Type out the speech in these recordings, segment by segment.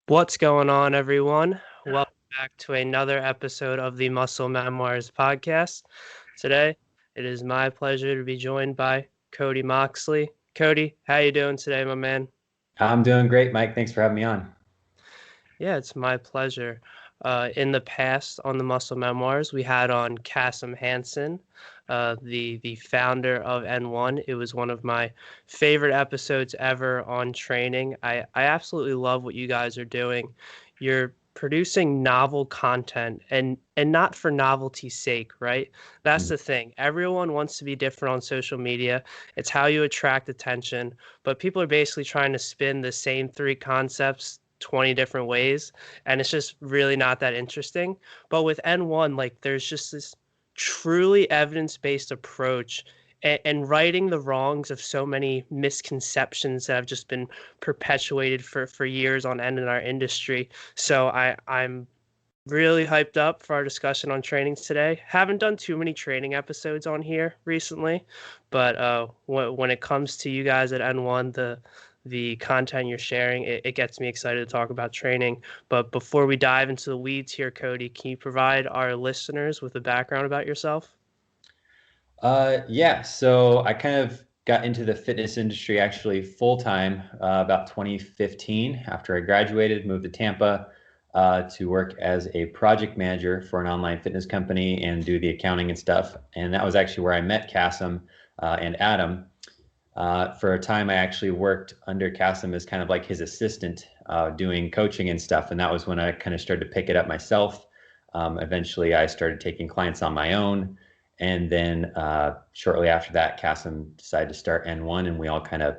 What's going on, everyone? Welcome back to another episode of the Muscle Memoirs Podcast. Today, it is my pleasure to be joined by Cody Moxley. Cody, how you doing today, my man? I'm doing great, Mike. Thanks for having me on. Yeah, it's my pleasure. In the past, on the Muscle Memoirs, we had on Kasim Hansen, the founder of N1. It was one of my favorite episodes ever on training. I absolutely love what you guys are doing. You're producing novel content and not for novelty's sake, right? That's Mm. the thing. Everyone wants to be different on social media. It's how you attract attention, but people are basically trying to spin the same three concepts 20 different ways, and it's just really not that interesting. But with N1, like, there's just this truly evidence-based approach, and righting the wrongs of so many misconceptions that have just been perpetuated for years on end in our industry. So I'm really hyped up for our discussion on trainings today. Haven't done too many training episodes on here recently, but when it comes to you guys at N1, the content you're sharing, it gets me excited to talk about training. But before we dive into the weeds here, Cody, can you provide our listeners with a background about yourself? Yeah, so I kind of got into the fitness industry actually full time about 2015 after I graduated, moved to Tampa to work as a project manager for an online fitness company and do the accounting and stuff. And that was actually where I met Kasim and Adam. For a time, I actually worked under Kasim as kind of like his assistant, doing coaching and stuff. And that was when I kind of started to pick it up myself. Eventually, I started taking clients on my own. And then shortly after that, Kasim decided to start N1, and we all kind of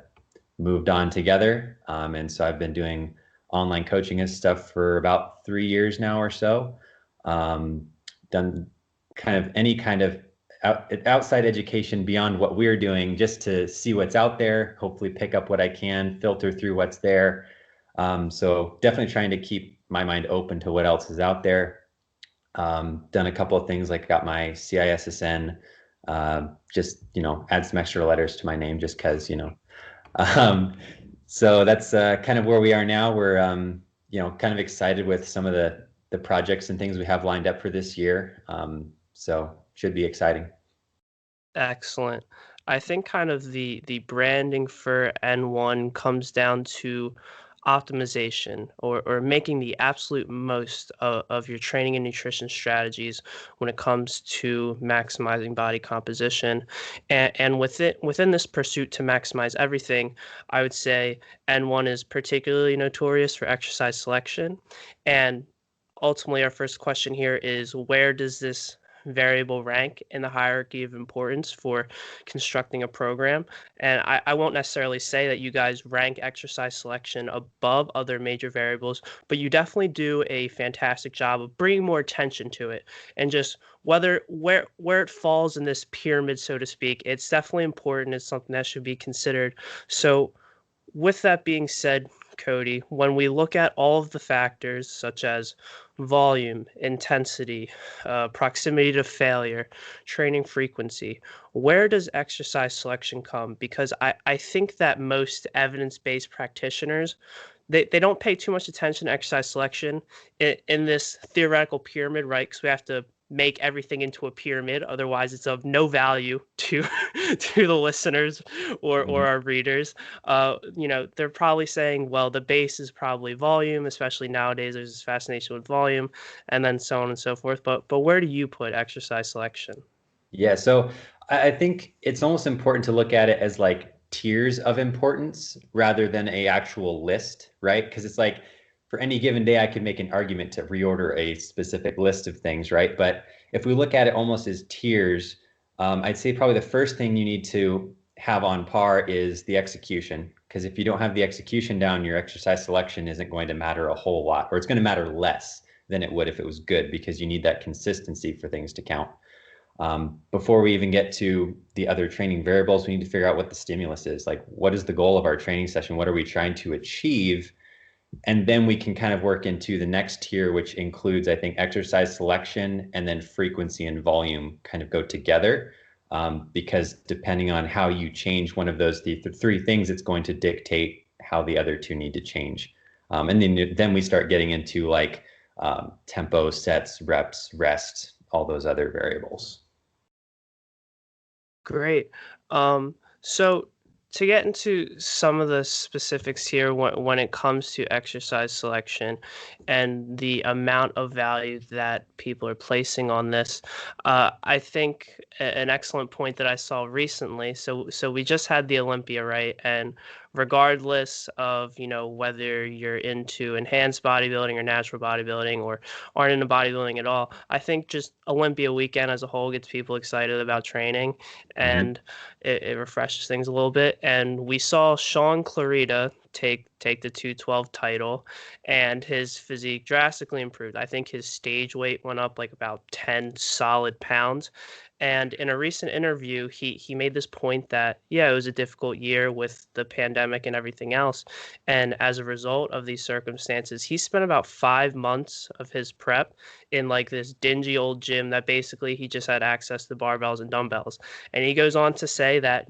moved on together. And so I've been doing online coaching and stuff for about 3 years now or so. Done kind of any kind of outside education beyond what we're doing, just to see what's out there, hopefully pick up what I can, filter through what's there. So definitely trying to keep my mind open to what else is out there. Done a couple of things, like got my CISSN, just, add some extra letters to my name just because, Um, so that's kind of where we are now. We're, kind of excited with some of the projects and things we have lined up for this year. So should be exciting. Excellent. I think kind of the branding for N1 comes down to optimization, or making the absolute most of your training and nutrition strategies when it comes to maximizing body composition. And within this pursuit to maximize everything, I would say N1 is particularly notorious for exercise selection. And ultimately, our first question here is, where does this variable rank in the hierarchy of importance for constructing a program? And I won't necessarily say that you guys rank exercise selection above other major variables, but you definitely do a fantastic job of bringing more attention to it. And just where it falls in this pyramid, so to speak, it's definitely important. It's something that should be considered. So with that being said, Cody, when we look at all of the factors such as volume, intensity, proximity to failure, training frequency, where does exercise selection come? Because I think that most evidence-based practitioners, they don't pay too much attention to exercise selection in this theoretical pyramid, right? Because we have to make everything into a pyramid, otherwise it's of no value to to the listeners or Mhm. our readers. They're probably saying, well, the base is probably volume, especially nowadays. There's this fascination with volume, and then so on and so forth. But where do you put exercise selection? Yeah, so I think it's almost important to look at it as like tiers of importance rather than a actual list, right? Because it's like for any given day, I could make an argument to reorder a specific list of things, right? But if we look at it almost as tiers, I'd say probably the first thing you need to have on par is the execution. Because if you don't have the execution down, your exercise selection isn't going to matter a whole lot, or it's going to matter less than it would if it was good, because you need that consistency for things to count. Before we even get to the other training variables, we need to figure out what the stimulus is. Like, what is the goal of our training session? What are we trying to achieve? And then we can kind of work into the next tier, which includes, I think, exercise selection, and then frequency and volume kind of go together. Because depending on how you change one of those three things, it's going to dictate how the other two need to change. And then we start getting into like tempo, sets, reps, rest, all those other variables. Great. So to get into some of the specifics here when it comes to exercise selection and the amount of value that people are placing on this, I think an excellent point that I saw recently. So we just had the Olympia, right? And regardless of, whether you're into enhanced bodybuilding or natural bodybuilding or aren't into bodybuilding at all, I think just Olympia weekend as a whole gets people excited about training, Mm-hmm. and it refreshes things a little bit. And we saw Sean Clarita take the 212 title, and his physique drastically improved. I think his stage weight went up like about 10 solid pounds. And in a recent interview, he made this point that, yeah, it was a difficult year with the pandemic and everything else. And as a result of these circumstances, he spent about 5 months of his prep in like this dingy old gym that basically he just had access to barbells and dumbbells. And he goes on to say that,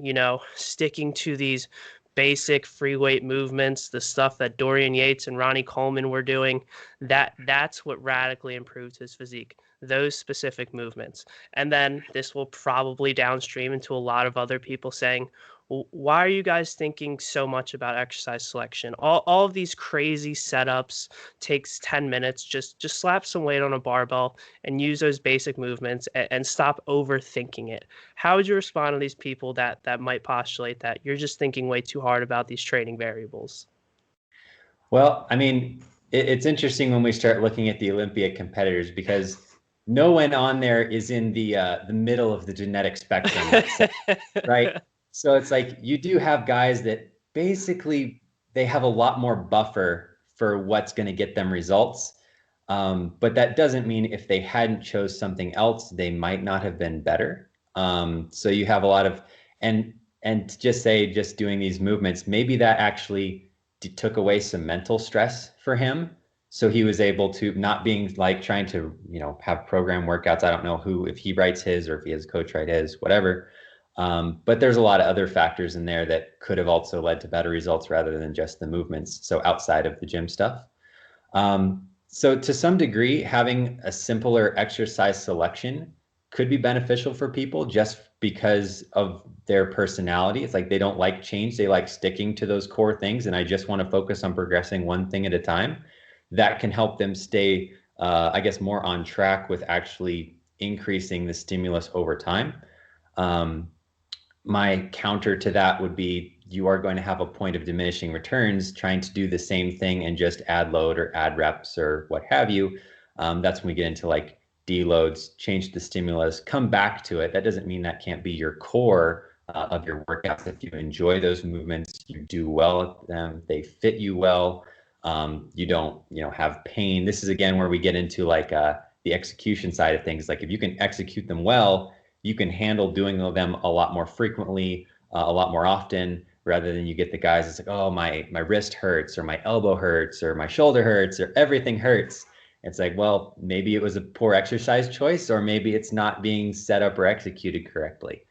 sticking to these basic free weight movements, the stuff that Dorian Yates and Ronnie Coleman were doing, that's what radically improved his physique. Those specific movements. And then this will probably downstream into a lot of other people saying, why are you guys thinking so much about exercise selection? All of these crazy setups takes 10 minutes. Just slap some weight on a barbell and use those basic movements, and stop overthinking it. How would you respond to these people that might postulate that you're just thinking way too hard about these training variables? Well, I mean, it's interesting when we start looking at the Olympia competitors because no one on there is in the middle of the genetic spectrum, let's say, right? So it's like you do have guys that basically they have a lot more buffer for what's going to get them results. But that doesn't mean if they hadn't chose something else, they might not have been better. So you have a lot of, and to just say just doing these movements, maybe that actually took away some mental stress for him. So he was able to not being like trying to, have program workouts. I don't know who, if he writes his or if he has a coach write his, whatever. But there's a lot of other factors in there that could have also led to better results rather than just the movements. So outside of the gym stuff. So to some degree, having a simpler exercise selection could be beneficial for people just because of their personality. It's like they don't like change. They like sticking to those core things. And I just want to focus on progressing one thing at a time. That can help them stay, I guess, more on track with actually increasing the stimulus over time. My counter to that would be you are going to have a point of diminishing returns trying to do the same thing and just add load or add reps or what have you. That's when we get into like deloads, change the stimulus, come back to it. That doesn't mean that can't be your core of your workouts. If you enjoy those movements, you do well at them, they fit you well. You don't, have pain. This is again where we get into like the execution side of things. Like if you can execute them well, you can handle doing them a lot more frequently, a lot more often, rather than you get the guys that's like, oh, my wrist hurts or my elbow hurts or my shoulder hurts or everything hurts. It's like, well, maybe it was a poor exercise choice or maybe it's not being set up or executed correctly.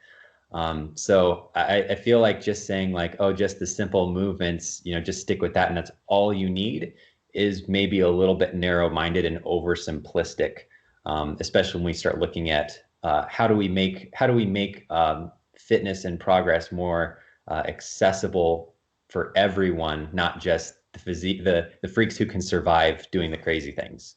So I feel like just saying like, oh, just the simple movements, just stick with that and that's all you need is maybe a little bit narrow-minded and oversimplistic, especially when we start looking at how do we make fitness and progress more accessible for everyone, not just the freaks who can survive doing the crazy things.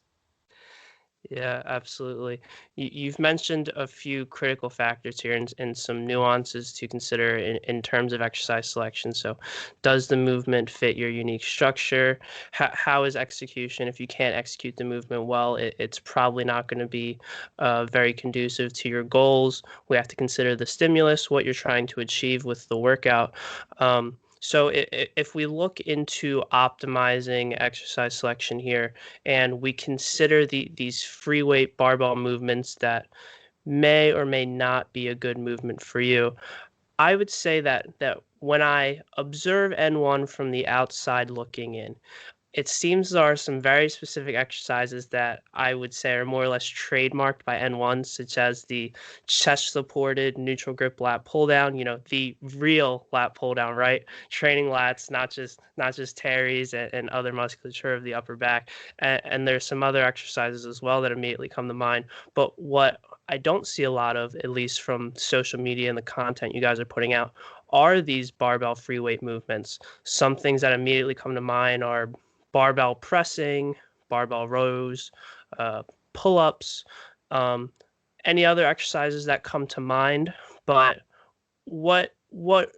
Yeah, absolutely. You've mentioned a few critical factors here and some nuances to consider in terms of exercise selection. So, does the movement fit your unique structure? How is execution? If you can't execute the movement well, it's probably not going to be very conducive to your goals. We have to consider the stimulus, what you're trying to achieve with the workout. So if we look into optimizing exercise selection here, and we consider these free weight barbell movements that may or may not be a good movement for you, I would say that when I observe N1 from the outside looking in, it seems there are some very specific exercises that I would say are more or less trademarked by N1, such as the chest supported neutral grip lat pull down, the real lat pull down, right? Training lats, not just teres and other musculature of the upper back. And there's some other exercises as well that immediately come to mind. But what I don't see a lot of, at least from social media and the content you guys are putting out, are these barbell free weight movements. Some things that immediately come to mind are barbell pressing, barbell rows, uh, pull-ups, um, any other exercises that come to mind. But what what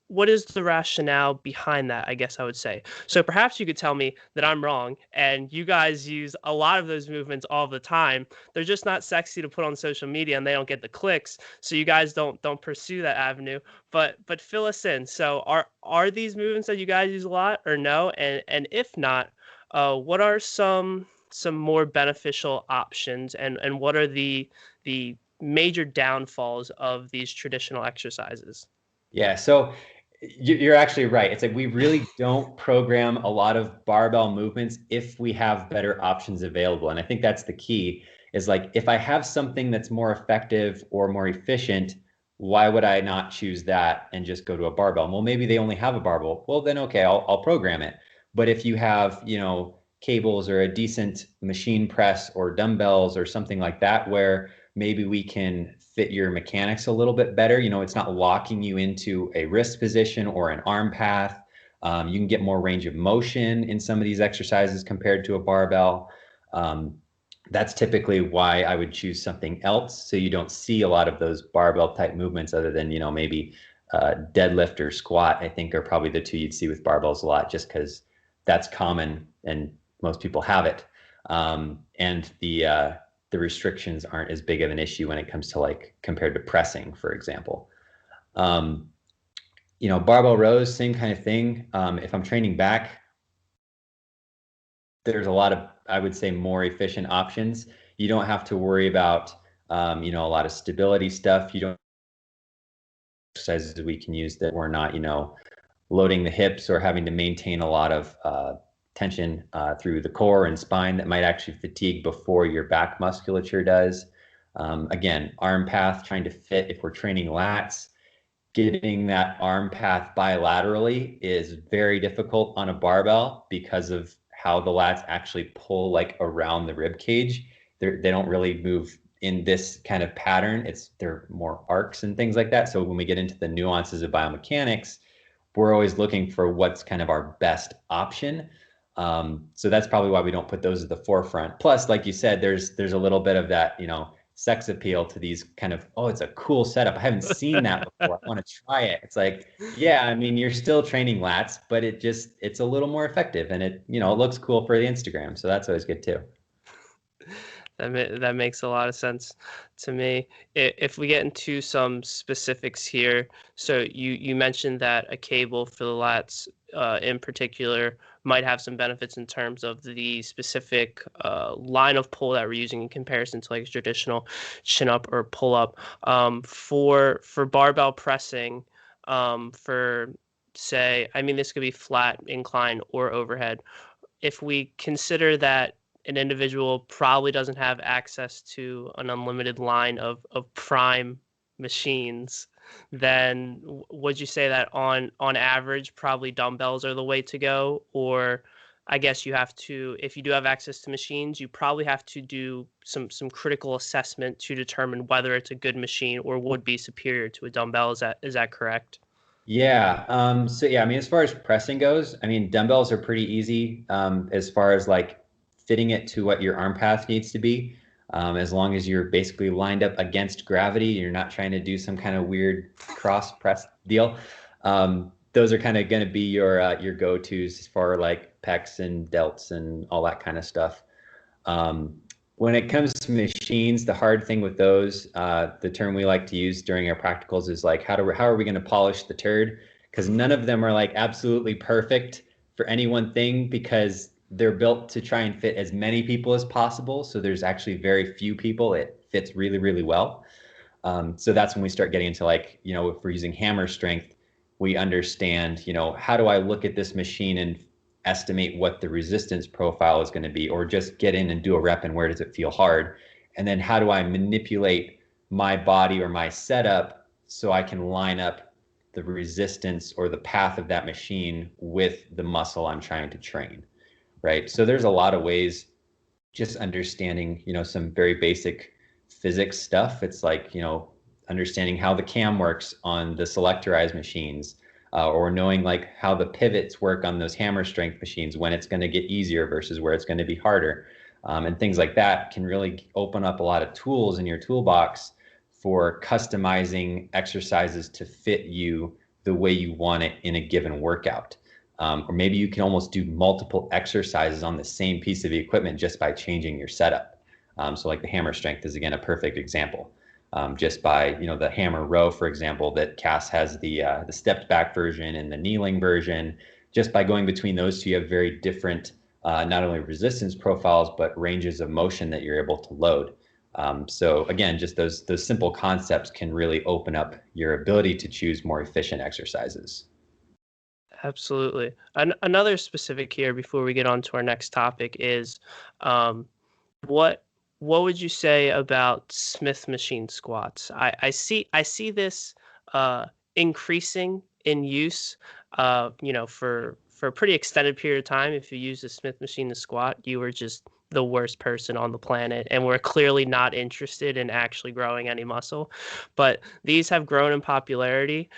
what is the rationale behind that, I guess I would say. So perhaps you could tell me that I'm wrong and you guys use a lot of those movements all the time. They're just not sexy to put on social media and they don't get the clicks. So you guys don't pursue that avenue. But fill us in. So are these movements that you guys use a lot or no? And if not, what are some more beneficial options and what are the major downfalls of these traditional exercises? Yeah, so you're actually right. It's like we really don't program a lot of barbell movements if we have better options available. And I think that's the key is like if I have something that's more effective or more efficient, why would I not choose that and just go to a barbell? Well, maybe they only have a barbell. Well, then okay, I'll program it. But if you have, cables or a decent machine press or dumbbells or something like that where maybe we can fit your mechanics a little bit better. It's not locking you into a wrist position or an arm path. You can get more range of motion in some of these exercises compared to a barbell. That's typically why I would choose something else. So you don't see a lot of those barbell type movements other than, maybe deadlift or squat, I think are probably the two you'd see with barbells a lot just because that's common and most people have it. And the restrictions aren't as big of an issue when it comes to like compared to pressing, for example. Barbell rows, same kind of thing. If I'm training back, there's a lot of, I would say, more efficient options. You don't have to worry about, a lot of stability stuff. You don't exercises we can use that we're not, loading the hips or having to maintain a lot of tension through the core and spine that might actually fatigue before your back musculature does. Again, arm path, trying to fit if we're training lats, getting that arm path bilaterally is very difficult on a barbell because of how the lats actually pull like around the rib cage. They don't really move in this kind of pattern. They're more arcs and things like that. So when we get into the nuances of biomechanics, we're always looking for what's kind of our best option. So that's probably why we don't put those at the forefront. Plus, like you said, there's a little bit of that, sex appeal to these kind of, oh, it's a cool setup. I haven't seen that before. I want to try it. It's like, yeah, I mean, you're still training lats, but it's a little more effective and it looks cool for the Instagram. So that's always good too. That makes a lot of sense to me. If we get into some specifics here, so you mentioned that a cable for the lats in particular might have some benefits in terms of the specific line of pull that we're using in comparison to like traditional chin up or pull up. For barbell pressing, for say, I mean, this could be flat, incline, or overhead. If we consider that an individual probably doesn't have access to an unlimited line of prime machines, then would you say that on average probably dumbbells are the way to go? Or I guess you have to, if you do have access to machines, you probably have to do some critical assessment to determine whether it's a good machine or would be superior to a dumbbell. Is that correct? Yeah. So yeah, I mean, as far as pressing goes, I mean, dumbbells are pretty easy as far as like fitting it to what your arm path needs to be. As long as you're basically lined up against gravity, you're not trying to do some kind of weird cross press deal. Those are kind of going to be your go-tos as far like pecs and delts and all that kind of stuff. When it comes to machines, the hard thing with those, the term we like to use during our practicals is like, how are we going to polish the turd? Because none of them are like absolutely perfect for any one thing because they're built to try and fit as many people as possible. So there's actually very few people it fits really, really well. So that's when we start getting into like, if we're using hammer strength, we understand, how do I look at this machine and estimate what the resistance profile is going to be, or just get in and do a rep and where does it feel hard? And then how do I manipulate my body or my setup so I can line up the resistance or the path of that machine with the muscle I'm trying to train, right? So there's a lot of ways, just understanding, some very basic physics stuff. It's like, understanding how the cam works on the selectorized machines, or knowing like how the pivots work on those hammer strength machines, when it's going to get easier versus where it's going to be harder. And things like that can really open up a lot of tools in your toolbox for customizing exercises to fit you the way you want it in a given workout. Or maybe you can almost do multiple exercises on the same piece of equipment just by changing your setup. So like the hammer strength is, again, a perfect example. Just by, the hammer row, for example, that Cass has the stepped back version and the kneeling version. Just by going between those two, you have very different, not only resistance profiles, but ranges of motion that you're able to load. So again, just those simple concepts can really open up your ability to choose more efficient exercises. Absolutely. Another specific here before we get on to our next topic is what would you say about Smith machine squats? I see this increasing in use, for a pretty extended period of time. If you use the Smith machine to squat, you were just the worst person on the planet, and we're clearly not interested in actually growing any muscle. But these have grown in popularity.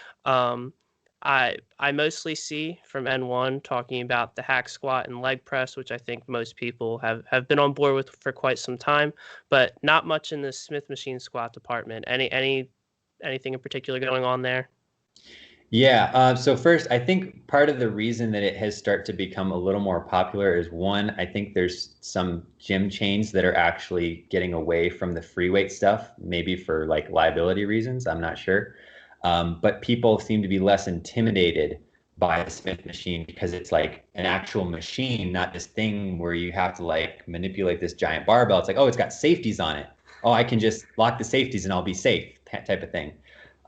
I mostly see from N1 talking about the hack squat and leg press, which I think most people have been on board with for quite some time, but not much in the Smith machine squat department. Anything in particular going on there? Yeah. So first, I think part of the reason that it has started to become a little more popular is, one, I think there's some gym chains that are actually getting away from the free weight stuff, maybe for like liability reasons. I'm not sure. But people seem to be less intimidated by the Smith machine because it's like an actual machine, not this thing where you have to like manipulate this giant barbell. It's like, oh, it's got safeties on it. Oh, I can just lock the safeties and I'll be safe, type of thing.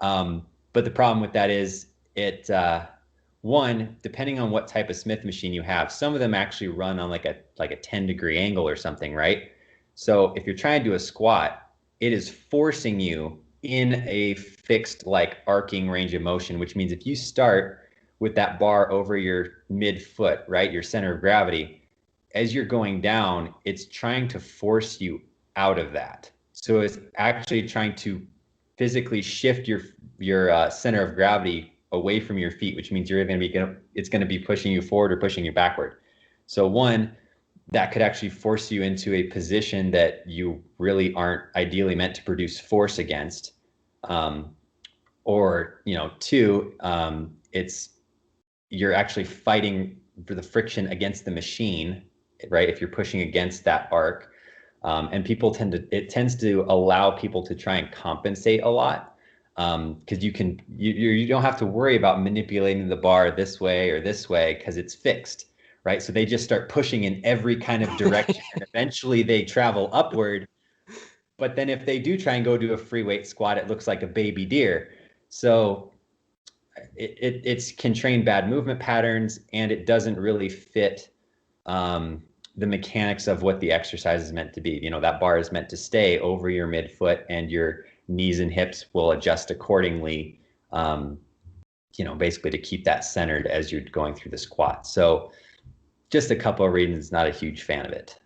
But the problem with that is one, depending on what type of Smith machine you have, some of them actually run on like a 10-degree angle or something, right? So if you're trying to do a squat, it is forcing you in a fixed like arcing range of motion, which means if you start with that bar over your midfoot, right, your center of gravity, as you're going down, it's trying to force you out of that. So it's actually trying to physically shift your center of gravity away from your feet, which means it's going to be pushing you forward or pushing you backward. So one, that could actually force you into a position that you really aren't ideally meant to produce force against. Or, two, you're actually fighting for the friction against the machine, right? If you're pushing against that arc. And it tends to allow people to try and compensate a lot. Because you don't have to worry about manipulating the bar this way or this way because it's fixed, right? So they just start pushing in every kind of direction, and eventually they travel upward. But then if they do try and go do a free weight squat, it looks like a baby deer. So it can train bad movement patterns, and it doesn't really fit the mechanics of what the exercise is meant to be. That bar is meant to stay over your midfoot, and your knees and hips will adjust accordingly, basically to keep that centered as you're going through the squat. So just a couple of reasons, not a huge fan of it.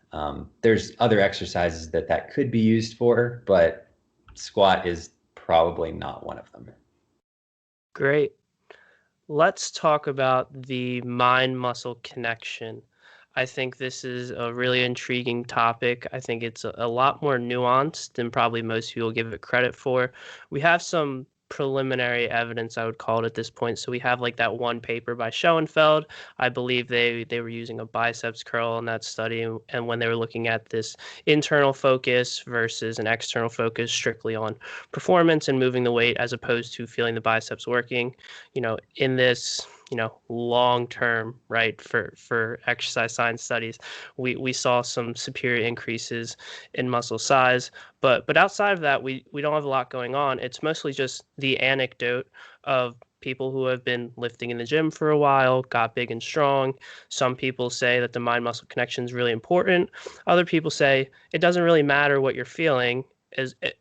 There's other exercises that could be used for, but squat is probably not one of them. Great. Let's talk about the mind-muscle connection. I think this is a really intriguing topic. I think it's a lot more nuanced than probably most people give it credit for. We have some preliminary evidence, I would call it at this point. So we have like that one paper by Schoenfeld. I believe they were using a biceps curl in that study, and when they were looking at this internal focus versus an external focus strictly on performance and moving the weight as opposed to feeling the biceps working, in this long term, right, for exercise science studies, we saw some superior increases in muscle size. But outside of that, we don't have a lot going on. It's mostly just the anecdote of people who have been lifting in the gym for a while, got big and strong. Some people say that the mind-muscle connection is really important. Other people say it doesn't really matter what you're feeling.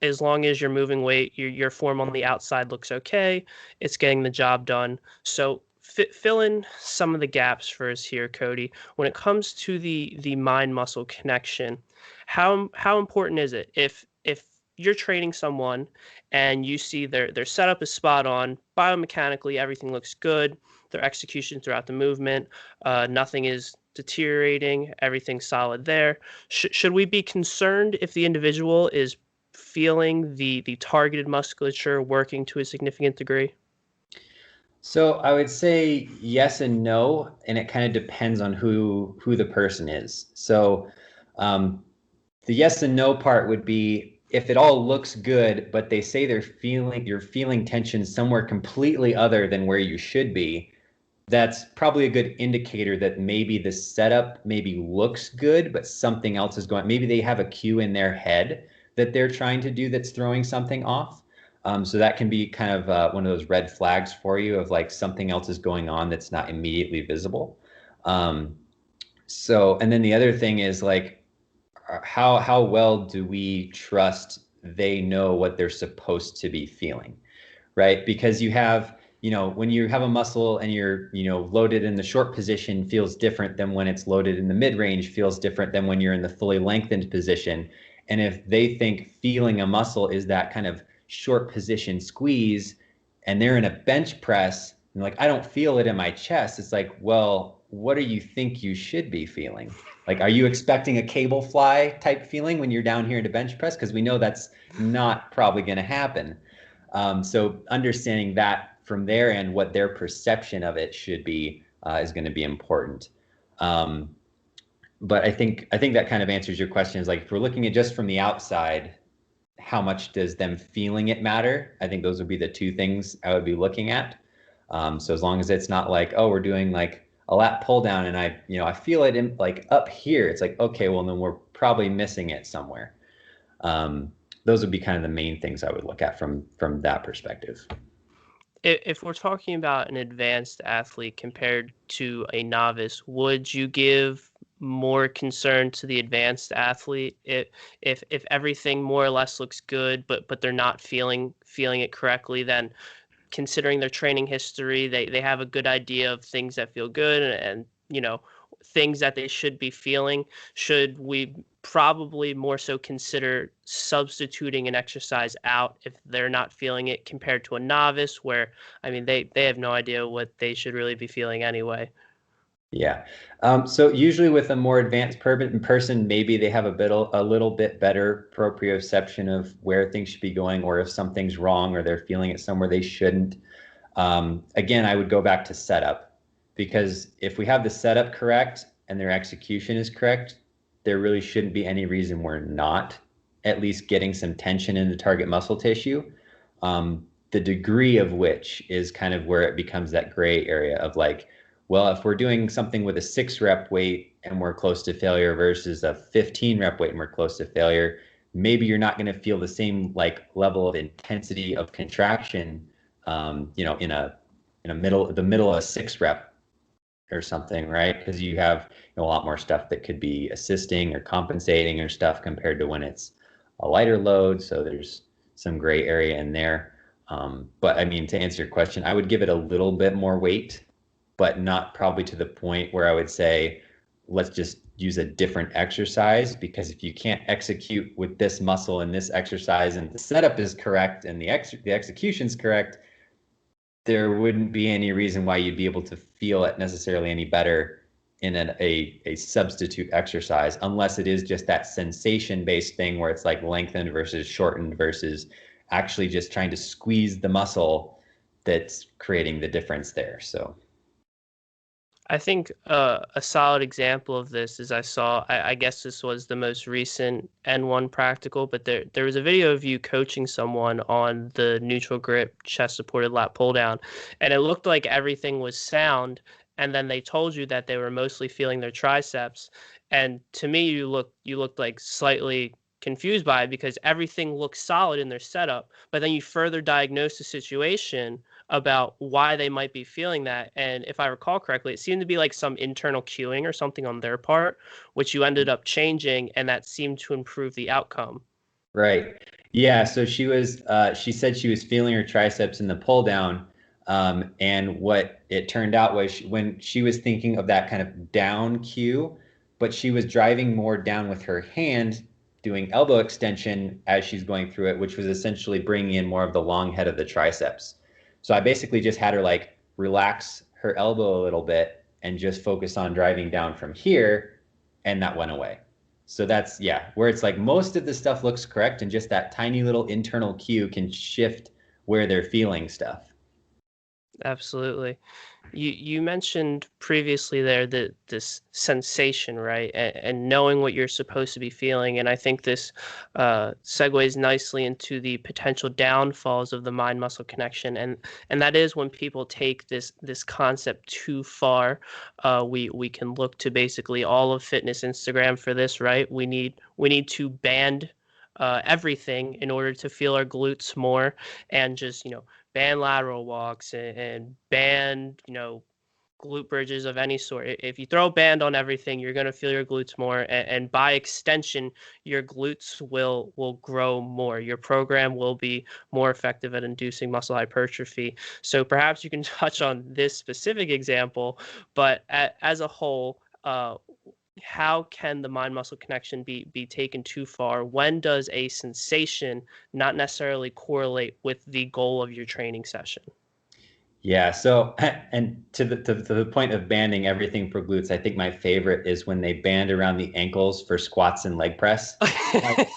As long as you're moving weight, your form on the outside looks okay. It's getting the job done. So fill in some of the gaps for us here, Cody. When it comes to the mind-muscle connection, how important is it if you're training someone and you see their setup is spot on, biomechanically everything looks good, their execution throughout the movement, nothing is deteriorating, everything's solid there. Should we be concerned if the individual is feeling the targeted musculature working to a significant degree? So I would say yes and no, and it kind of depends on who the person is. So the yes and no part would be if it all looks good, but they say you're feeling tension somewhere completely other than where you should be. That's probably a good indicator that maybe the setup maybe looks good, but something else is going. Maybe they have a cue in their head that they're trying to do that's throwing something off. So that can be kind of one of those red flags for you of like something else is going on that's not immediately visible. And then the other thing is like, how well do we trust they know what they're supposed to be feeling, right? Because you have, when you have a muscle and you're, loaded in the short position feels different than when it's loaded in the mid-range, feels different than when you're in the fully lengthened position. And if they think feeling a muscle is that kind of short position squeeze and they're in a bench press and like, I don't feel it in my chest. It's like, well, what do you think you should be feeling? Like, are you expecting a cable fly type feeling when you're down here in a bench press? Because we know that's not probably going to happen. So understanding that from their end, what their perception of it should be is going to be important. But I think that kind of answers your question. Is like, if we're looking at just from the outside, how much does them feeling it matter? I think those would be the two things I would be looking at. So as long as it's not like, oh, we're doing like a lat pull down and I feel it in like up here, it's like, okay, well then we're probably missing it somewhere. Those would be kind of the main things I would look at from that perspective. If we're talking about an advanced athlete compared to a novice, would you give more concern to the advanced athlete if everything more or less looks good, but they're not feeling it correctly? Then considering their training history, they have a good idea of things that feel good and things that they should be feeling. Should we probably more so consider substituting an exercise out if they're not feeling it compared to a novice where, I mean, they have no idea what they should really be feeling anyway? Yeah. So usually with a more advanced person, maybe they have a little bit better proprioception of where things should be going, or if something's wrong, or they're feeling it somewhere they shouldn't. Again, I would go back to setup, because if we have the setup correct and their execution is correct, there really shouldn't be any reason we're not at least getting some tension in the target muscle tissue. The degree of which is kind of where it becomes that gray area of like, well, if we're doing something with a 6 rep weight and we're close to failure versus a 15 rep weight and we're close to failure, maybe you're not going to feel the same like level of intensity of contraction, in the middle of a 6 rep or something, right? Because you have a lot more stuff that could be assisting or compensating or stuff compared to when it's a lighter load. So there's some gray area in there. But I mean, to answer your question, I would give it a little bit more weight, but not probably to the point where I would say, let's just use a different exercise, because if you can't execute with this muscle in this exercise and the setup is correct and the execution's correct, there wouldn't be any reason why you'd be able to feel it necessarily any better in a substitute exercise, unless it is just that sensation-based thing where it's like lengthened versus shortened versus actually just trying to squeeze the muscle that's creating the difference there. So I think a solid example of this is I guess this was the most recent N1 practical, but there was a video of you coaching someone on the neutral grip chest supported lat pull down, and it looked like everything was sound. And then they told you that they were mostly feeling their triceps, and to me, you looked like slightly confused by it because everything looks solid in their setup, but then you further diagnose the situation about why they might be feeling that. And if I recall correctly, it seemed to be like some internal cueing or something on their part, which you ended up changing, and that seemed to improve the outcome. Right. Yeah. So she said she was feeling her triceps in the pull down. And what it turned out was when she was thinking of that kind of down cue, but she was driving more down with her hand, doing elbow extension as she's going through it, which was essentially bringing in more of the long head of the triceps. So I basically just had her like relax her elbow a little bit and just focus on driving down from here. And that went away. So that's, yeah, where it's like most of the stuff looks correct and just that tiny little internal cue can shift where they're feeling stuff. Absolutely. You mentioned previously there that this sensation, right, and knowing what you're supposed to be feeling, and I think this segues nicely into the potential downfalls of the mind-muscle connection, and that is when people take this concept too far. We can look to basically all of fitness Instagram for this, right? We need to band everything in order to feel our glutes more, and just band lateral walks and band glute bridges of any sort. If you throw a band on everything, you're going to feel your glutes more, and by extension your glutes will grow more. Your program will be more effective at inducing muscle hypertrophy. So perhaps you can touch on this specific example, but as a whole, how can the mind muscle connection be taken too far? When does a sensation not necessarily correlate with the goal of your training session? Yeah. So, and to the point of banding everything for glutes, I think my favorite is when they band around the ankles for squats and leg press. Like,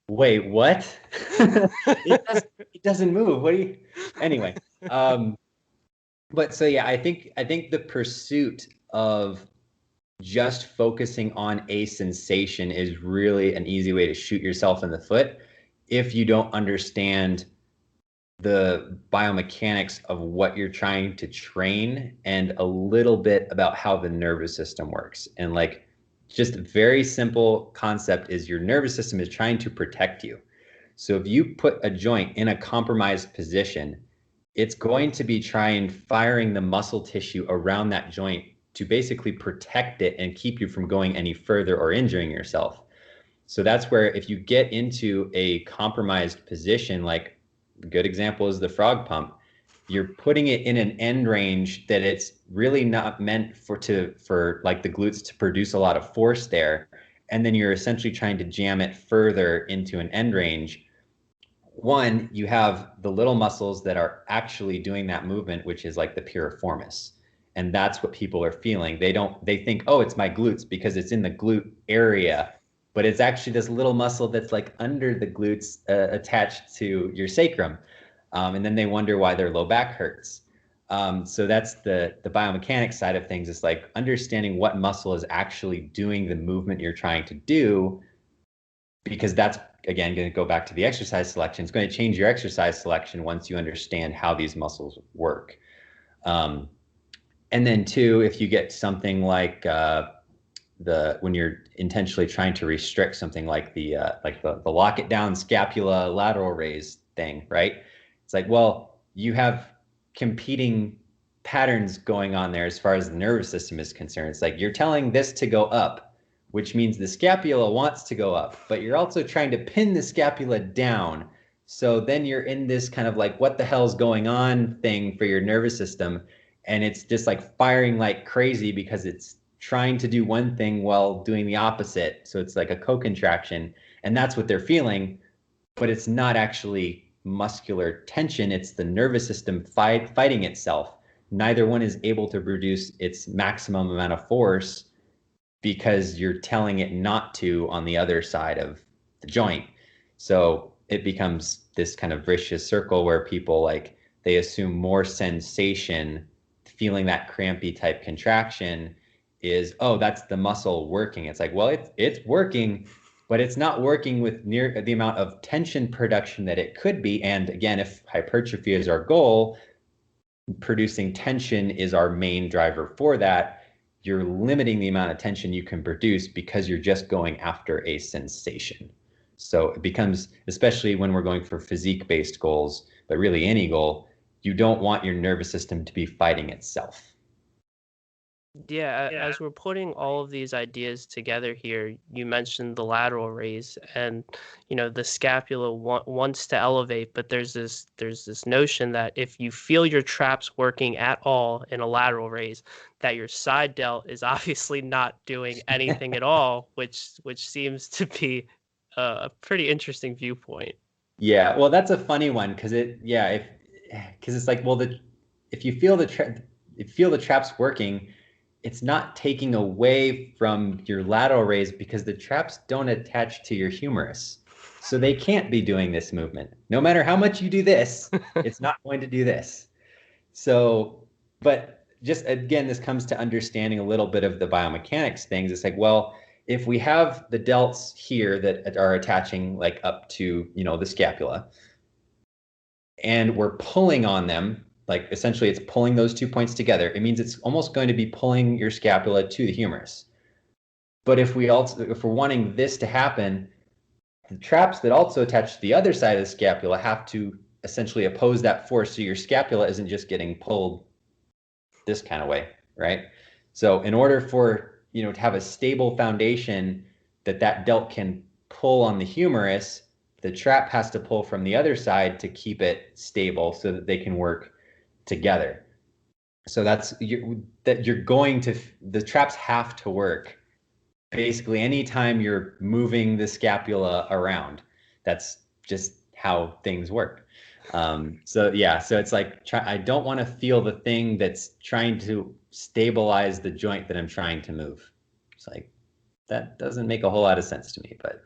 wait, what? It doesn't move. What do you? Anyway, but so yeah, I think the pursuit of just focusing on a sensation is really an easy way to shoot yourself in the foot if you don't understand the biomechanics of what you're trying to train and a little bit about how the nervous system works. And like just a very simple concept is your nervous system is trying to protect you. So if you put a joint in a compromised position, it's going to be trying firing the muscle tissue around that joint to basically protect it and keep you from going any further or injuring yourself. So that's where if you get into a compromised position, like a good example is the frog pump, you're putting it in an end range that it's really not meant for like the glutes to produce a lot of force there. And then you're essentially trying to jam it further into an end range. One, you have the little muscles that are actually doing that movement, which is like the piriformis. And that's what people are feeling. They think, oh, it's my glutes because it's in the glute area, but it's actually this little muscle that's like under the glutes attached to your sacrum. And then they wonder why their low back hurts. So that's the biomechanics side of things. It's like understanding what muscle is actually doing the movement you're trying to do, because that's, again, going to go back to the exercise selection. It's going to change your exercise selection once you understand how these muscles work. And then two, if you get something like when you're intentionally trying to restrict something like the lock it down scapula lateral raise thing, right? It's like, well, you have competing patterns going on there as far as the nervous system is concerned. It's like you're telling this to go up, which means the scapula wants to go up, but you're also trying to pin the scapula down. So then you're in this kind of like, what the hell's going on thing for your nervous system. And it's just like firing like crazy because it's trying to do one thing while doing the opposite. So it's like a co-contraction, and that's what they're feeling, but it's not actually muscular tension. It's the nervous system fighting itself. Neither one is able to produce its maximum amount of force because you're telling it not to on the other side of the joint. So it becomes this kind of vicious circle where people like, they assume more sensation, feeling that crampy type contraction is, oh, that's the muscle working. It's like, well, it's working, but it's not working with near the amount of tension production that it could be. And again, if hypertrophy is our goal, producing tension is our main driver for that. You're limiting the amount of tension you can produce because you're just going after a sensation. So it becomes, especially when we're going for physique-based goals, but really any goal, you don't want your nervous system to be fighting itself. Yeah, as we're putting all of these ideas together here, you mentioned the lateral raise, and the scapula wants to elevate, but there's this notion that if you feel your traps working at all in a lateral raise, that your side delt is obviously not doing anything at all, which seems to be a pretty interesting viewpoint. Yeah, well, that's a funny one because because it's like, well, if you feel the traps working, it's not taking away from your lateral raise because the traps don't attach to your humerus. So they can't be doing this movement. No matter how much you do this, it's not going to do this. So, but just again, this comes to understanding a little bit of the biomechanics things. It's like, well, if we have the delts here that are attaching like up to, the scapula, and we're pulling on them, like essentially it's pulling those 2 points together, it means it's almost going to be pulling your scapula to the humerus. But if we're wanting this to happen, the traps that also attach to the other side of the scapula have to essentially oppose that force, so your scapula isn't just getting pulled this kind of way, right? So in order for to have a stable foundation that delt can pull on the humerus, the trap has to pull from the other side to keep it stable so that they can work together. So the traps have to work basically anytime you're moving the scapula around. That's just how things work. So it's like I don't want to feel the thing that's trying to stabilize the joint that I'm trying to move. It's like that doesn't make a whole lot of sense to me, but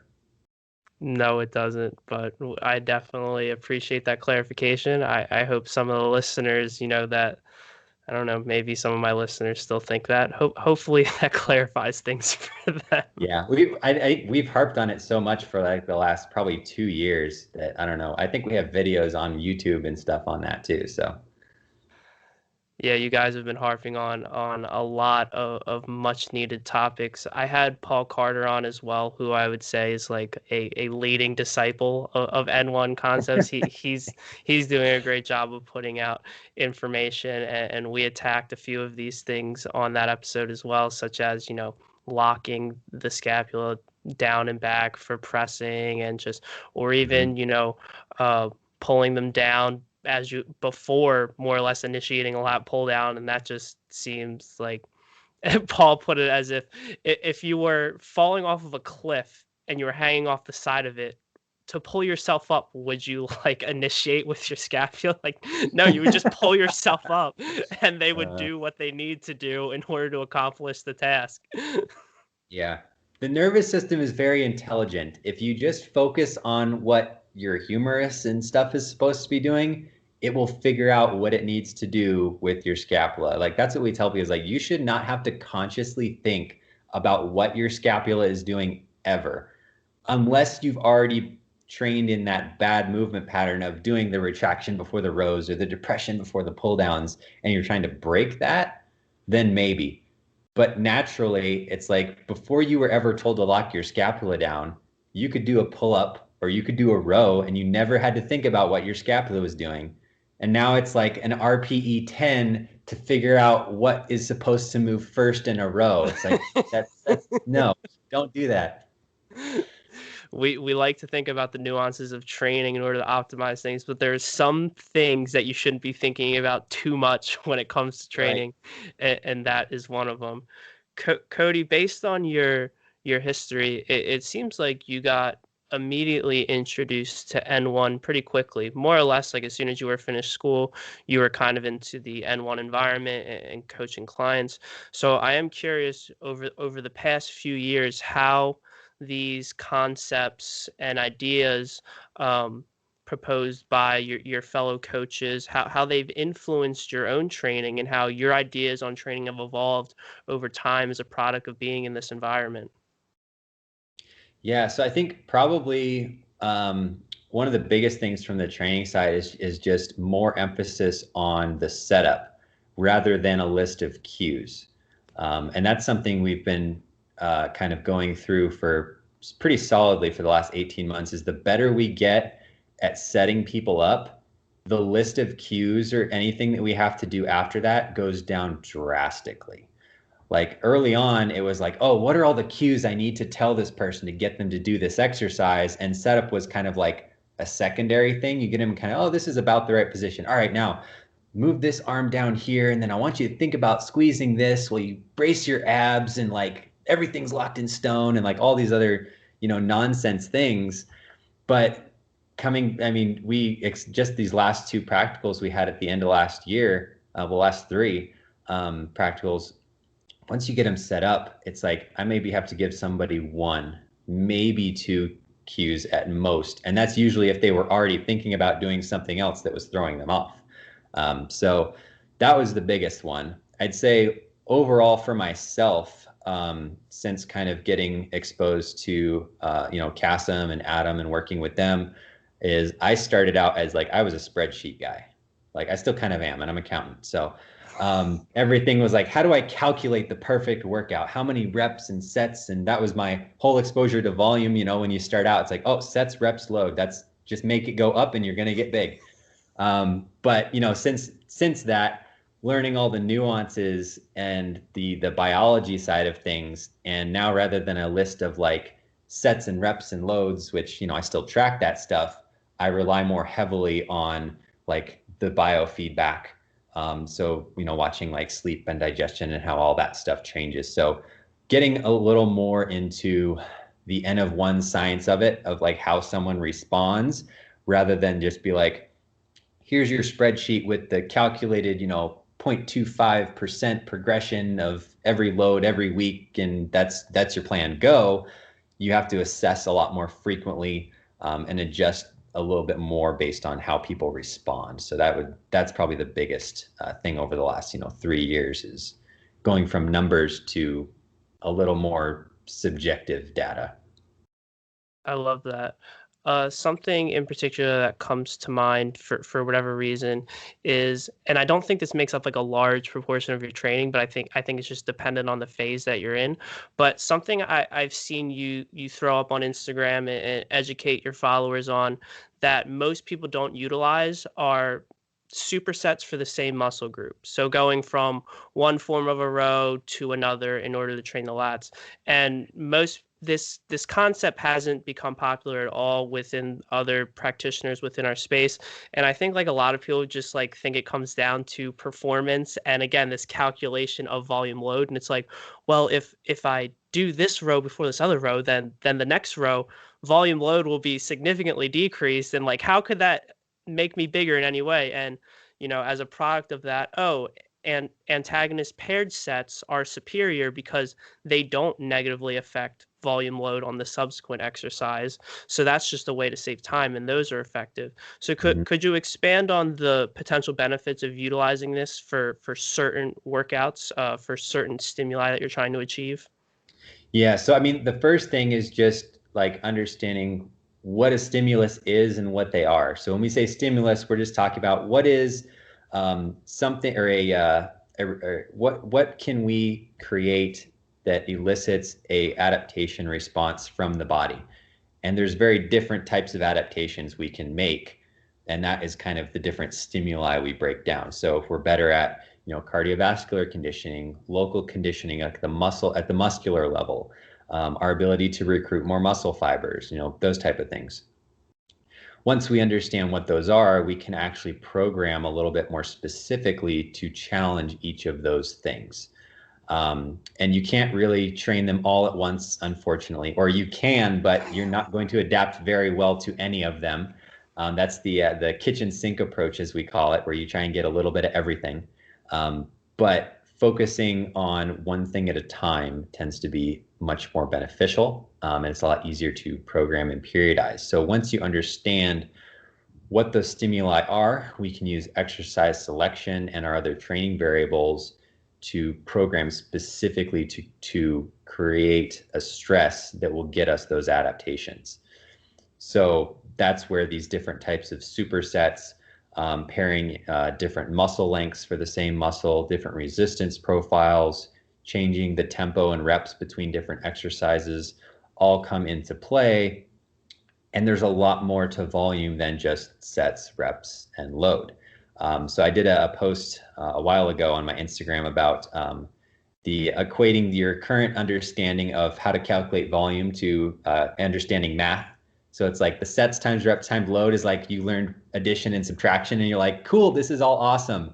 No, it doesn't, but I definitely appreciate that clarification. I hope some of the listeners, that I don't know, maybe some of my listeners still think that. Hopefully that clarifies things for them. yeah, we've harped on it so much for like the last probably 2 years that I don't know. I think we have videos on YouTube and stuff on that too. So Yeah, you guys have been harping on a lot of much needed topics. I had Paul Carter on as well, who I would say is like a leading disciple of N1 concepts. He's doing a great job of putting out information, and we attacked a few of these things on that episode as well, such as, locking the scapula down and back for pressing, and or even, pulling them down as you before more or less initiating a lat pull down, and that just seems like Paul put it as if you were falling off of a cliff and you were hanging off the side of it, to pull yourself up, would you like initiate with your scapula? Like, no, you would just pull yourself up and they would do what they need to do in order to accomplish the task. yeah, the nervous system is very intelligent. If you just focus on what your humerus and stuff is supposed to be doing, it will figure out what it needs to do with your scapula. Like that's what we tell people is like you should not have to consciously think about what your scapula is doing ever, unless you've already trained in that bad movement pattern of doing the retraction before the rows or the depression before the pull downs, and you're trying to break that, then maybe. But naturally, it's like before you were ever told to lock your scapula down, you could do a pull up or you could do a row and you never had to think about what your scapula was doing. And now it's like an RPE 10 to figure out what is supposed to move first in a row. It's like, that's no, don't do that. We like to think about the nuances of training in order to optimize things, but there's some things that you shouldn't be thinking about too much when it comes to training, right. and that is one of them. Cody, based on your history, it seems like you got immediately introduced to N1 pretty quickly, more or less like as soon as you were finished school, you were kind of into the N1 environment and coaching clients. So I am curious over the past few years how these concepts and ideas proposed by your fellow coaches, how they've influenced your own training and how your ideas on training have evolved over time as a product of being in this environment. Yeah, so I think probably one of the biggest things from the training side is just more emphasis on the setup rather than a list of cues. And that's something we've been kind of going through for pretty solidly for the last 18 months is the better we get at setting people up, the list of cues or anything that we have to do after that goes down drastically. Like early on, it was like, oh, what are all the cues I need to tell this person to get them to do this exercise? And setup was kind of like a secondary thing. You get them kind of, oh, this is about the right position. All right, now move this arm down here. And then I want you to think about squeezing this while you brace your abs and like everything's locked in stone and like all these other, nonsense things. But just these last two practicals we had at the end of last year, the last three practicals, once you get them set up, it's like I maybe have to give somebody one, maybe two cues at most. And that's usually if they were already thinking about doing something else that was throwing them off. So that was the biggest one. I'd say overall for myself, since kind of getting exposed to, Kasim and Adam and working with them, is I started out as like, I was a spreadsheet guy. Like I still kind of am, and I'm an accountant. So everything was like, how do I calculate the perfect workout? How many reps and sets? And that was my whole exposure to volume. When you start out, it's like, oh, sets, reps, load. That's just make it go up and you're going to get big. But since that, learning all the nuances and the biology side of things. And now rather than a list of like sets and reps and loads, which, I still track that stuff, I rely more heavily on like the biofeedback. So, watching like sleep and digestion and how all that stuff changes. So getting a little more into the N of one science of it, of like how someone responds, rather than just be like, here's your spreadsheet with the calculated, 0.25% progression of every load every week. And that's your plan. Go. You have to assess a lot more frequently, and adjust a little bit more based on how people respond. So that's probably the biggest thing over the last 3 years, is going from numbers to a little more subjective data. I love that. Something in particular that comes to mind for whatever reason is, and I don't think this makes up like a large proportion of your training, but I think it's just dependent on the phase that you're in. But something I've seen you throw up on Instagram and educate your followers on that most people don't utilize are supersets for the same muscle group. So going from one form of a row to another in order to train the lats. And this concept hasn't become popular at all within other practitioners within our space. And I think like a lot of people just like think it comes down to performance and again this calculation of volume load. And it's like, well, if I do this row before this other row, then the next row volume load will be significantly decreased. And like how could that make me bigger in any way? And as a product of that, and antagonist paired sets are superior because they don't negatively affect volume load on the subsequent exercise. So that's just a way to save time, and those are effective. So could you expand on the potential benefits of utilizing this for certain workouts, for certain stimuli that you're trying to achieve? Yeah. So, the first thing is just like understanding what a stimulus is and what they are. So when we say stimulus, we're just talking about what is something or what can we create that elicits a adaptation response from the body. And there's very different types of adaptations we can make. And that is kind of the different stimuli we break down. So if we're better at, cardiovascular conditioning, local conditioning at the muscular level, our ability to recruit more muscle fibers, those type of things. Once we understand what those are, we can actually program a little bit more specifically to challenge each of those things. And you can't really train them all at once, unfortunately, or you can, but you're not going to adapt very well to any of them. That's the kitchen sink approach, as we call it, where you try and get a little bit of everything. But focusing on one thing at a time tends to be much more beneficial, and it's a lot easier to program and periodize. So once you understand what those stimuli are, we can use exercise selection and our other training variables to program specifically to create a stress that will get us those adaptations. So that's where these different types of supersets, pairing different muscle lengths for the same muscle, different resistance profiles, changing the tempo and reps between different exercises, all come into play. And there's a lot more to volume than just sets, reps, and load. So I did a post a while ago on my Instagram about the equating your current understanding of how to calculate volume to understanding math. So it's like the sets times reps times load is like you learned addition and subtraction and you're like, cool, this is all awesome.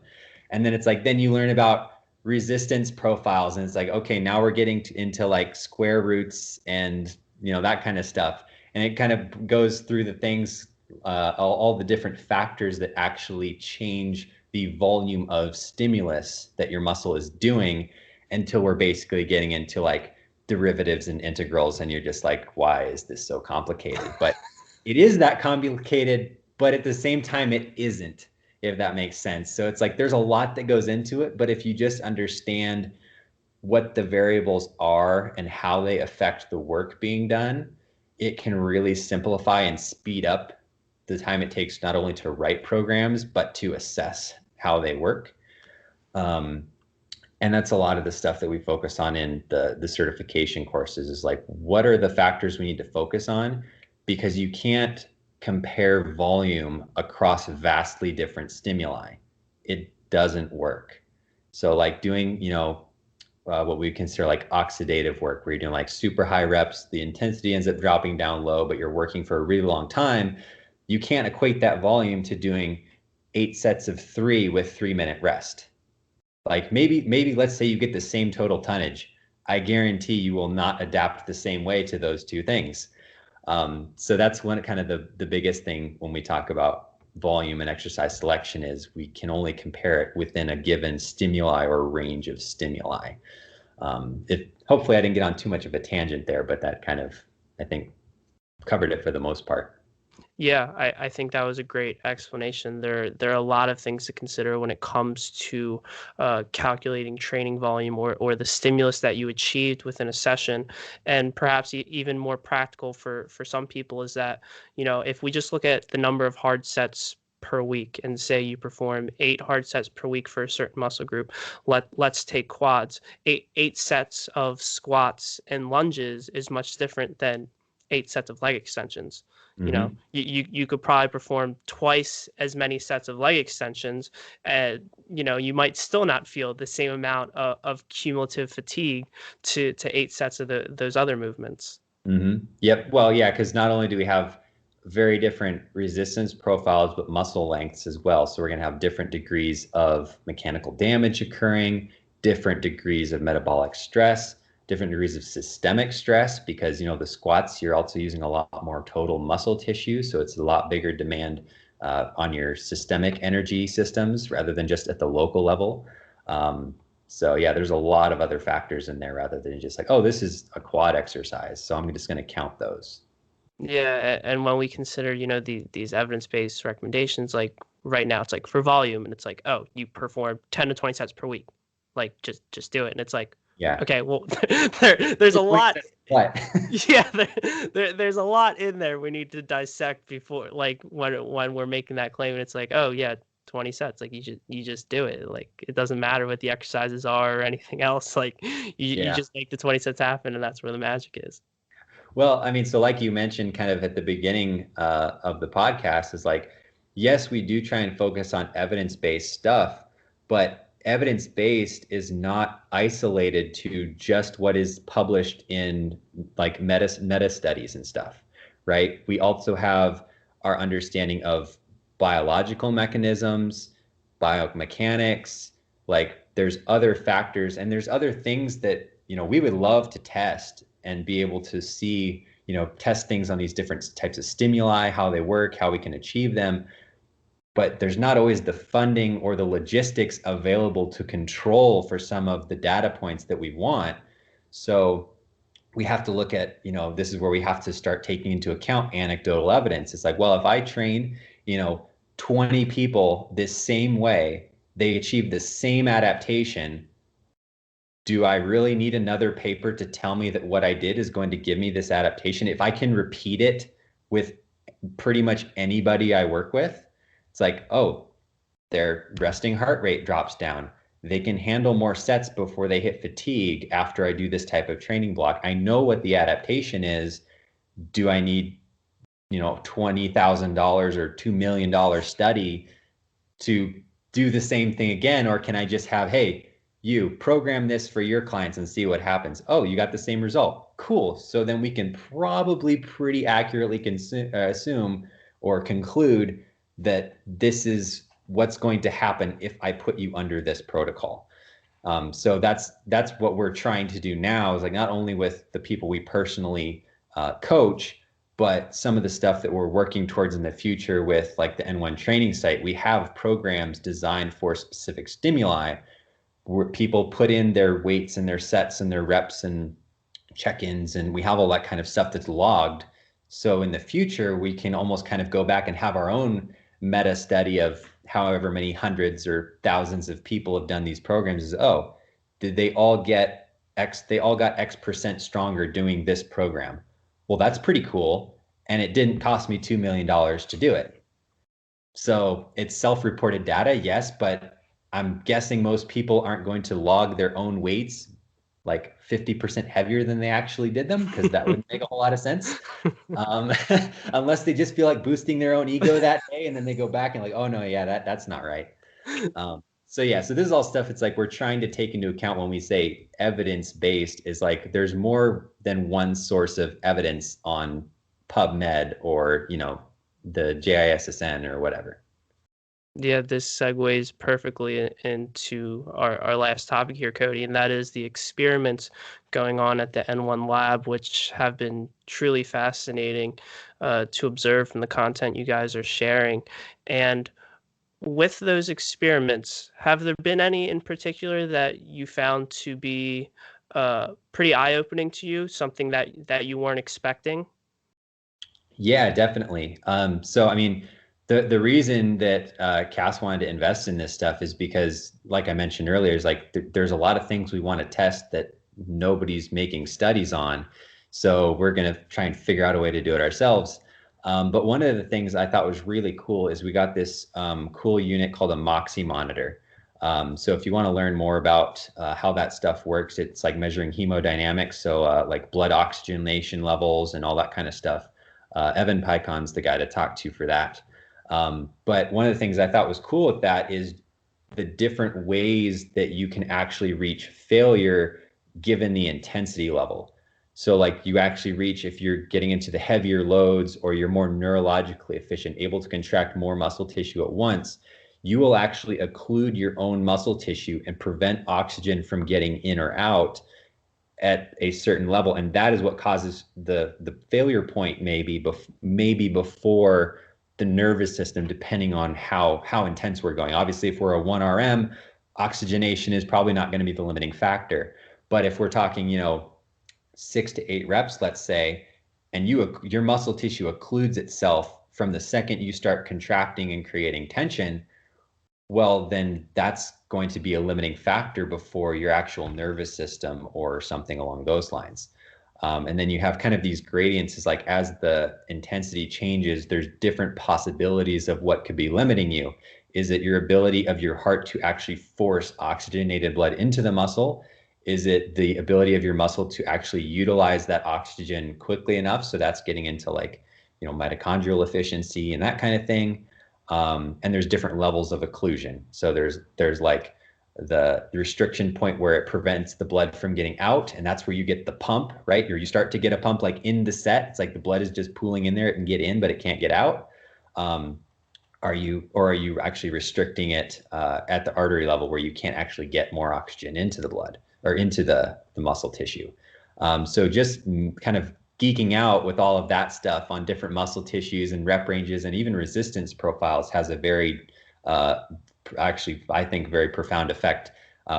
And then it's like, then you learn about resistance profiles and it's like, okay, now we're getting into like square roots and that kind of stuff. And it kind of goes through the things, all the different factors that actually change the volume of stimulus that your muscle is doing until we're basically getting into like derivatives and integrals. And you're just like, why is this so complicated? But it is that complicated, but at the same time, it isn't, if that makes sense. So it's like, there's a lot that goes into it, but if you just understand what the variables are and how they affect the work being done, it can really simplify and speed up the time it takes not only to write programs, but to assess how they work. And that's a lot of the stuff that we focus on in the certification courses is like, what are the factors we need to focus on? Because you can't compare volume across vastly different stimuli. It doesn't work. So like doing, what we consider like oxidative work, where you're doing like super high reps, the intensity ends up dropping down low, but you're working for a really long time. You can't equate that volume to doing 8 sets of 3 with 3-minute rest. Like maybe let's say you get the same total tonnage. I guarantee you will not adapt the same way to those two things. So that's one kind of the biggest thing when we talk about volume and exercise selection is we can only compare it within a given stimuli or range of stimuli. Hopefully I didn't get on too much of a tangent there, but that kind of, I think, covered it for the most part. Yeah, I think that was a great explanation. There are a lot of things to consider when it comes to calculating training volume or the stimulus that you achieved within a session. And perhaps even more practical for some people is that, if we just look at the number of hard sets per week and say you perform 8 hard sets per week for a certain muscle group, let's take quads. Eight sets of squats and lunges is much different than 8 sets of leg extensions. Mm-hmm. You could probably perform twice as many sets of leg extensions and you might still not feel the same amount of cumulative fatigue to 8 sets of those other movements. Mm-hmm. Yep. Well, yeah, because not only do we have very different resistance profiles, but muscle lengths as well. So we're going to have different degrees of mechanical damage occurring, different degrees of metabolic stress, different degrees of systemic stress, because the squats, you're also using a lot more total muscle tissue, so it's a lot bigger demand on your systemic energy systems rather than just at the local level. So yeah, there's a lot of other factors in there rather than just like, oh, this is a quad exercise, so I'm just going to count those. Yeah, and when we consider these evidence-based recommendations, like right now it's like for volume, and it's like, oh, you perform 10 to 20 sets per week, like just do it, and it's like, yeah, okay, well, there's a lot. What? Yeah, there's a lot in there we need to dissect before, like when we're making that claim, and it's like, oh yeah, 20 sets, like you just do it. Like it doesn't matter what the exercises are or anything else. Like you just make the 20 sets happen, and that's where the magic is. Well, I mean, so like you mentioned kind of at the beginning of the podcast is like, yes, we do try and focus on evidence-based stuff, but evidence-based is not isolated to just what is published in like meta studies and stuff, right? We also have our understanding of biological mechanisms, biomechanics, like there's other factors and there's other things that, we would love to test and be able to see, test things on these different types of stimuli, how they work, how we can achieve them. But there's not always the funding or the logistics available to control for some of the data points that we want. So we have to look at, this is where we have to start taking into account anecdotal evidence. It's like, well, if I train, 20 people this same way, they achieve the same adaptation. Do I really need another paper to tell me that what I did is going to give me this adaptation? If I can repeat it with pretty much anybody I work with, it's like, oh, their resting heart rate drops down. they can handle more sets before they hit fatigue after I do this type of training block. I know what the adaptation is. Do I need, $20,000 or $2 million study to do the same thing again? Or can I just have, hey, you program this for your clients and see what happens? Oh, you got the same result. Cool. So then we can probably pretty accurately assume or conclude that this is what's going to happen if I put you under this protocol. So that's what we're trying to do now, is like not only with the people we personally coach, but some of the stuff that we're working towards in the future with like the N1 training site. We have programs designed for specific stimuli where people put in their weights and their sets and their reps and check-ins, and we have all that kind of stuff that's logged. So in the future, we can almost kind of go back and have our own meta study of however many hundreds or thousands of people have done these programs. Is, oh, did they all get X? They all got X% stronger doing this program. Well, that's pretty cool. And it didn't cost me $2 million to do it. So it's self-reported data, yes, but I'm guessing most people aren't going to log their own weights like 50% heavier than they actually did them, because that wouldn't make a whole lot of sense. Unless they just feel like boosting their own ego that day, and then they go back and like, oh no, yeah, that's not right. So this is all stuff. It's like we're trying to take into account when we say evidence-based, is like there's more than one source of evidence on PubMed or, the JISSN or whatever. Yeah, this segues perfectly into our last topic here, Cody, and that is the experiments going on at the N1 lab, which have been truly fascinating to observe from the content you guys are sharing. And with those experiments, have there been any in particular that you found to be pretty eye-opening to you, something that you weren't expecting? Yeah, definitely. So, I mean, the reason that Cass wanted to invest in this stuff is because, like I mentioned earlier, is like there's a lot of things we want to test that nobody's making studies on. So we're going to try and figure out a way to do it ourselves. But one of the things I thought was really cool is we got this cool unit called a Moxy Monitor. So if you want to learn more about how that stuff works, it's like measuring hemodynamics, so like blood oxygenation levels and all that kind of stuff. Evan Picon's the guy to talk to for that. But one of the things I thought was cool with that is the different ways that you can actually reach failure given the intensity level. So like you actually reach, if you're getting into the heavier loads or you're more neurologically efficient, able to contract more muscle tissue at once, you will actually occlude your own muscle tissue and prevent oxygen from getting in or out at a certain level. And that is what causes the failure point, maybe before the nervous system, depending on how intense we're going. Obviously, if we're a 1 RM, oxygenation is probably not going to be the limiting factor. But if we're talking, 6 to 8 reps, let's say, and your muscle tissue occludes itself from the second you start contracting and creating tension, well, then that's going to be a limiting factor before your actual nervous system or something along those lines. And then you have kind of these gradients, is like as the intensity changes, there's different possibilities of what could be limiting you. Is it your ability of your heart to actually force oxygenated blood into the muscle? Is it the ability of your muscle to actually utilize that oxygen quickly enough? So that's getting into like, mitochondrial efficiency and that kind of thing. And there's different levels of occlusion. So there's like the restriction point where it prevents the blood from getting out, and that's where you get the pump, right? Or you start to get a pump like in the set. It's like the blood is just pooling in there. It can get in, but it can't get out. Are you actually restricting it at the artery level where you can't actually get more oxygen into the blood or into the muscle tissue? So just kind of geeking out with all of that stuff on different muscle tissues and rep ranges and even resistance profiles has a very, actually, I think, very profound effect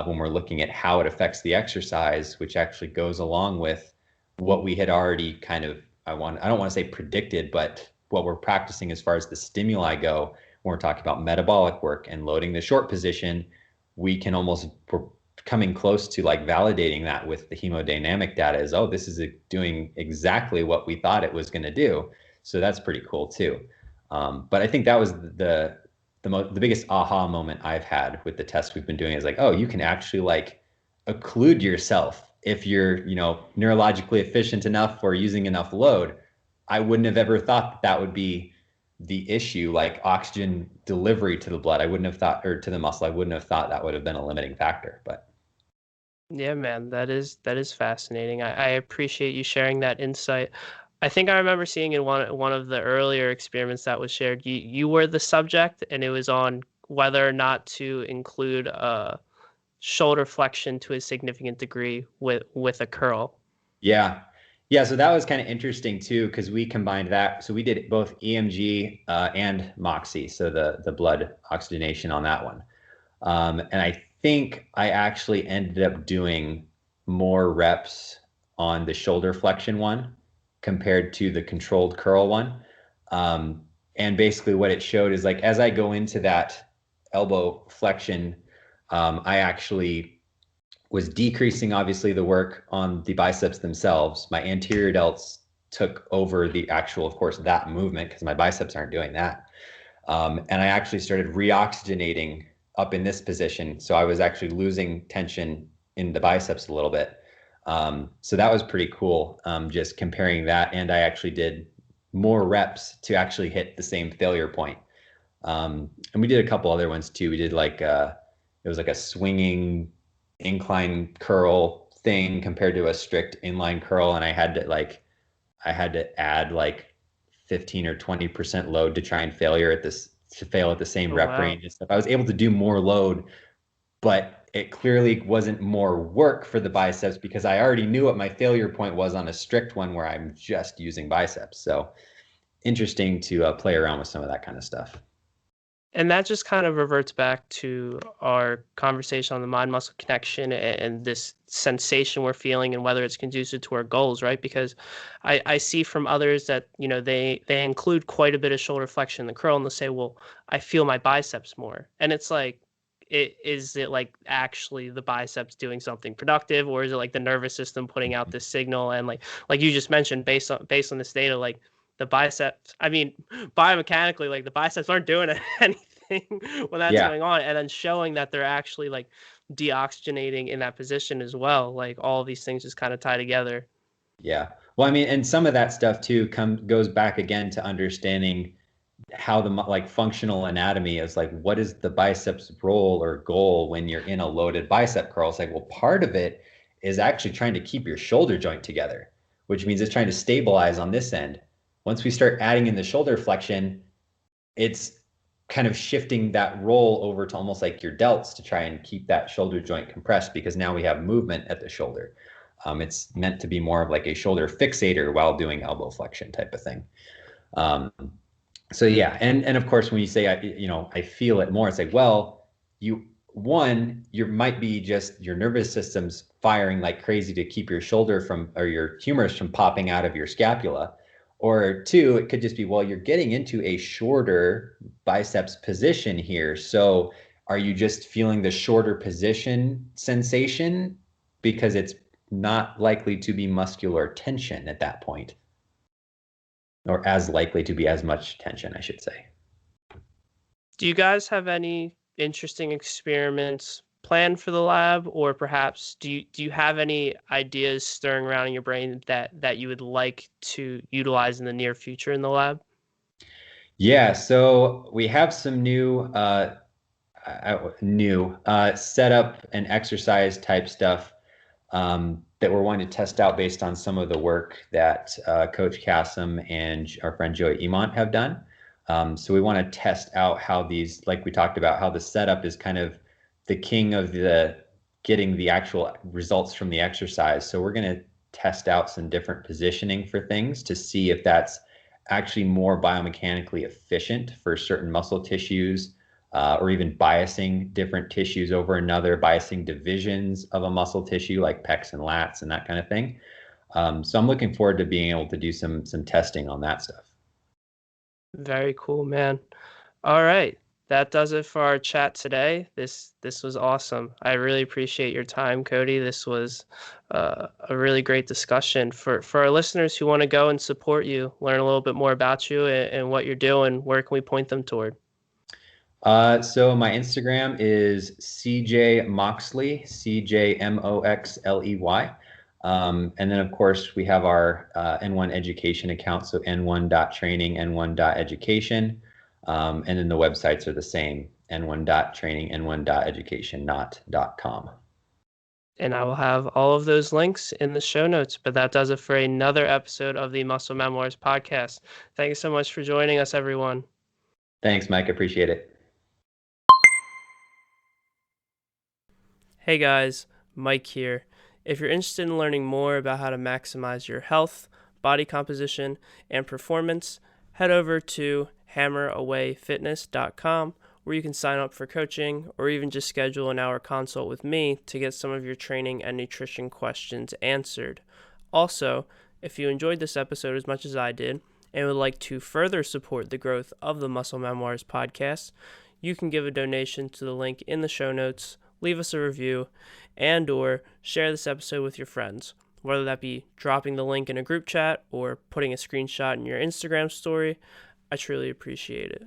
when we're looking at how it affects the exercise, which actually goes along with what we had already kind of, I don't want to say predicted, but what we're practicing as far as the stimuli go. When we're talking about metabolic work and loading the short position, we're coming close to like validating that with the hemodynamic data is, oh, this is doing exactly what we thought it was going to do. So that's pretty cool too. But I think that was the biggest aha moment I've had with the test we've been doing is like, oh, you can actually like occlude yourself if you're, neurologically efficient enough or using enough load. I wouldn't have ever thought that would be the issue, like oxygen delivery to the blood. I wouldn't have thought, or to the muscle, I wouldn't have thought that would have been a limiting factor. But Yeah, man, that is fascinating. I appreciate you sharing that insight. I think I remember seeing in one of the earlier experiments that was shared, you were the subject, and it was on whether or not to include shoulder flexion to a significant degree with a curl. yeah. Yeah, so that was kind of interesting too, because we combined that. So we did both EMG and Moxy, so the blood oxygenation on that one. And I think I actually ended up doing more reps on the shoulder flexion one compared to the controlled curl one. And basically what it showed is like, as I go into that elbow flexion, I actually was decreasing obviously the work on the biceps themselves. My anterior delts took over the actual, of course, that movement because my biceps aren't doing that. And I actually started reoxygenating up in this position. So I was actually losing tension in the biceps a little bit. So that was pretty cool, just comparing that. And I actually did more reps to actually hit the same failure point. And we did a couple other ones too. We did like, it was like a swinging incline curl thing compared to a strict inline curl. And I had to add like 15 or 20% load to try and fail at the same Oh, rep wow. range and stuff. I was able to do more load, but it clearly wasn't more work for the biceps because I already knew what my failure point was on a strict one where I'm just using biceps. So interesting to play around with some of that kind of stuff. And that just kind of reverts back to our conversation on the mind muscle connection and this sensation we're feeling and whether it's conducive to our goals, right? Because I see from others that, they include quite a bit of shoulder flexion in the curl and they'll say, well, I feel my biceps more. And it's like, is it like actually the biceps doing something productive, or is it like the nervous system putting out this signal? And like you just mentioned, based on this data, like the biceps, I mean, biomechanically, like the biceps aren't doing anything when that's Yeah. going on, and then showing that they're actually like deoxygenating in that position as well. Like all of these things just kind of tie together. Yeah. Well, I mean, and some of that stuff too goes back again to understanding how the like functional anatomy is like, what is the biceps role or goal when you're in a loaded bicep curl? It's like, well, part of it is actually trying to keep your shoulder joint together, which means it's trying to stabilize on this end. Once we start adding in the shoulder flexion, it's kind of shifting that role over to almost like your delts to try and keep that shoulder joint compressed because now we have movement at the shoulder. It's meant to be more of like a shoulder fixator while doing elbow flexion type of thing. Um, so yeah, and of course when you say I feel it more, it's like, well, you might be just your nervous system's firing like crazy to keep your shoulder from or your humerus from popping out of your scapula, or two, it could just be, well, you're getting into a shorter biceps position here, so are you just feeling the shorter position sensation because it's not likely to be muscular tension at that point, or as likely to be as much tension, I should say. Do you guys have any interesting experiments planned for the lab, or perhaps do you have any ideas stirring around in your brain that you would like to utilize in the near future in the lab? Yeah, so we have some new setup and exercise type stuff that we're wanting to test out based on some of the work that Coach Cassim and our friend Joey Emont have done. So we want to test out how these, like we talked about, how the setup is kind of the king of the getting the actual results from the exercise. So we're going to test out some different positioning for things to see if that's actually more biomechanically efficient for certain muscle tissues, or even biasing different tissues over another, biasing divisions of a muscle tissue like pecs and lats and that kind of thing. So I'm looking forward to being able to do some testing on that stuff. Very cool, man. All right. That does it for our chat today. This was awesome. I really appreciate your time, Cody. This was a really great discussion. For our listeners who want to go and support you, learn a little bit more about you and what you're doing, where can we point them toward? So my Instagram is CJ Moxley, CJMOXLEY. And then, of course, we have our N1 education account, so n1.training, n1.education. And then the websites are the same, n1.training, n1.education, not .com. And I will have all of those links in the show notes. But that does it for another episode of the Muscle Memoirs Podcast. Thank you so much for joining us, everyone. Thanks, Mike. Appreciate it. Hey guys, Mike here. If you're interested in learning more about how to maximize your health, body composition, and performance, head over to hammerawayfitness.com, where you can sign up for coaching or even just schedule an hour consult with me to get some of your training and nutrition questions answered. Also, if you enjoyed this episode as much as I did and would like to further support the growth of the Muscle Memoirs podcast, you can give a donation to the link in the show notes, leave us a review, and or share this episode with your friends, whether that be dropping the link in a group chat or putting a screenshot in your Instagram story. I truly appreciate it.